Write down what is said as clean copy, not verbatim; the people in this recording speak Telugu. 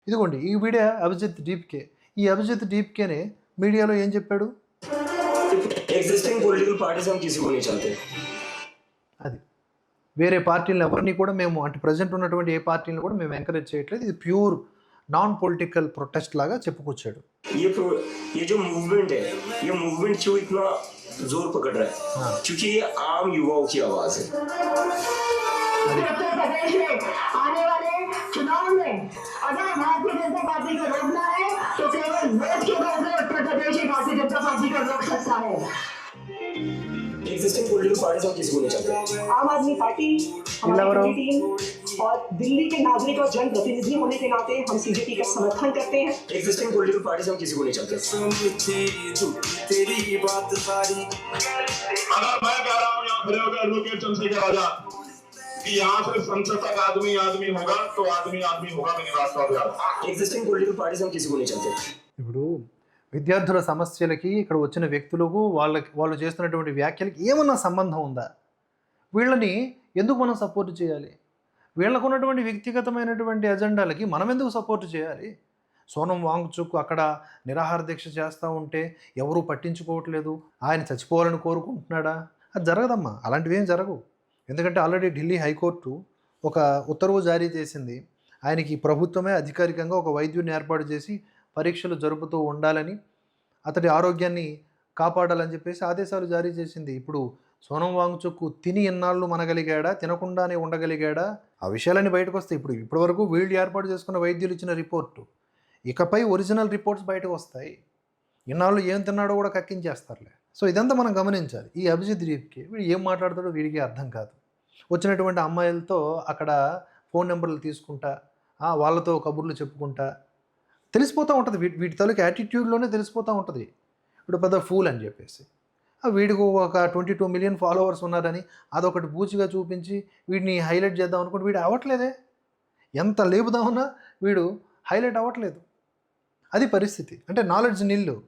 ఇదిగోండి ఈ వీడియో అభిజిత్ డీప్కే. ఈ అభిజిత్ డీప్కేనే మీడియాలో ఏం చెప్పాడు? ఎగ్జిస్టింగ్ పొలిటికల్ పార్టీస్ हम किसी को नहीं चाहते. అది వేరే పార్టీలను ఎవరిని కూడా మేము అంటే ప్రజెంట్ ఉన్నటువంటి ఏ పార్టీని కూడా మేము ఎంకరేజ్ చేయట్లేదు. ఇది ప్యూర్ నాన్ పొలిటికల్ ప్రొటెస్ట్ లాగా చెప్పుకొచ్చాడు. ये जो मूवमेंट है, ये मूवमेंट क्यों इतना जोर पकड़ रहा है? क्योंकि ये आम युवाओं की आवाज है. उत्तर प्रदेश में आने वाले चुनाव में अगर भारतीय जनता पार्टी को रोकना है तो केवल वोट के बल पे उत्तर प्रदेश में भारतीय जनता पार्टी को रोक सकता है. एग्जिस्टिंग पॉलिटिकल पार्टीज हम किसी को नहीं चाहते. आम आदमी पार्टी हमारी टीम और दिल्ली के नागरिक और जनप्रतिनिधि होने के नाते हम सीजेपी का समर्थन करते हैं. एग्जिस्टिंग पॉलिटिकल पार्टीज हम किसी को नहीं चाहते. तेरी बात सारी अगर मैं कह रहा हूँ यहाँ खड़े होकर एडवोकेट चंद्रशेखर आजाद कि यहाँ सिर्फ संसद तक आदमी आदमी होगा तो आदमी आदमी होगा. मेरी बात का अभ्यास. एग्जिस्टिंग पॉलिटिकल पार्टीज हम किसी को नहीं चाहते. ఇప్పుడు విద్యార్థుల సమస్యలకి ఇక్కడ వచ్చిన వ్యక్తులకు వాళ్ళు చేస్తున్నటువంటి వ్యాఖ్యలకి ఏమన్నా సంబంధం ఉందా? వీళ్ళని ఎందుకు మనం సపోర్ట్ చేయాలి? వీళ్ళకు ఉన్నటువంటి వ్యక్తిగతమైనటువంటి ఎజెండాలకి మనం ఎందుకు సపోర్ట్ చేయాలి? సోనం వాంగ్చుక్ అక్కడ నిరాహార దీక్ష చేస్తూ ఉంటే ఎవరూ పట్టించుకోవట్లేదు, ఆయన చచ్చిపోవాలని కోరుకుంటున్నాడా? అది జరగదమ్మా, అలాంటివి ఏం జరగవు. ఎందుకంటే ఆల్రెడీ ఢిల్లీ హైకోర్టు ఒక ఉత్తర్వు జారీ చేసింది. ఆయనకి ప్రభుత్వమే అధికారికంగా ఒక వైద్యుడిని ఏర్పాటు చేసి పరీక్షలు జరుపుతూ ఉండాలని, అతడి ఆరోగ్యాన్ని కాపాడాలని చెప్పేసి ఆదేశాలు జారీ చేసింది. ఇప్పుడు సోనం వాంగ్చుక్ తిని ఎన్నాళ్ళు మనగలిగాడా, తినకుండానే ఉండగలిగాడా? ఆ విషయాలన్నీ బయటకు వస్తాయి. ఇప్పటివరకు వీళ్ళు ఏర్పాటు చేసుకున్న వైద్యులు ఇచ్చిన రిపోర్టు, ఇకపై ఒరిజినల్ రిపోర్ట్స్ బయటకు వస్తాయి. ఇన్నాళ్ళు ఏం తిన్నాడో కూడా కక్కించేస్తారులే. సో ఇదంతా మనం గమనించాలి. ఈ అభిజిత్ దీప్కి వీడు ఏం మాట్లాడతాడో వీడికి అర్థం కాదు. వచ్చినటువంటి అమ్మాయిలతో అక్కడ ఫోన్ నెంబర్లు తీసుకుంటా, వాళ్ళతో కబుర్లు చెప్పుకుంటా తెలిసిపోతూ ఉంటుంది. వీటి తాలూకు యాటిట్యూడ్లోనే తెలిసిపోతూ ఉంటుంది. ఇప్పుడు పెద్ద ఫూల్ అని చెప్పేసి వీడికి ఒక 22 మిలియన్ ఫాలోవర్స్ ఉన్నారని అదొకటి పూచిగా చూపించి వీడిని హైలైట్ చేద్దాం అనుకుంటే వీడు అవ్వట్లేదే. ఎంత లేపుదామన్నా వీడు హైలైట్ అవ్వట్లేదు. అది పరిస్థితి. అంటే నాలెడ్జ్ నిల్లు.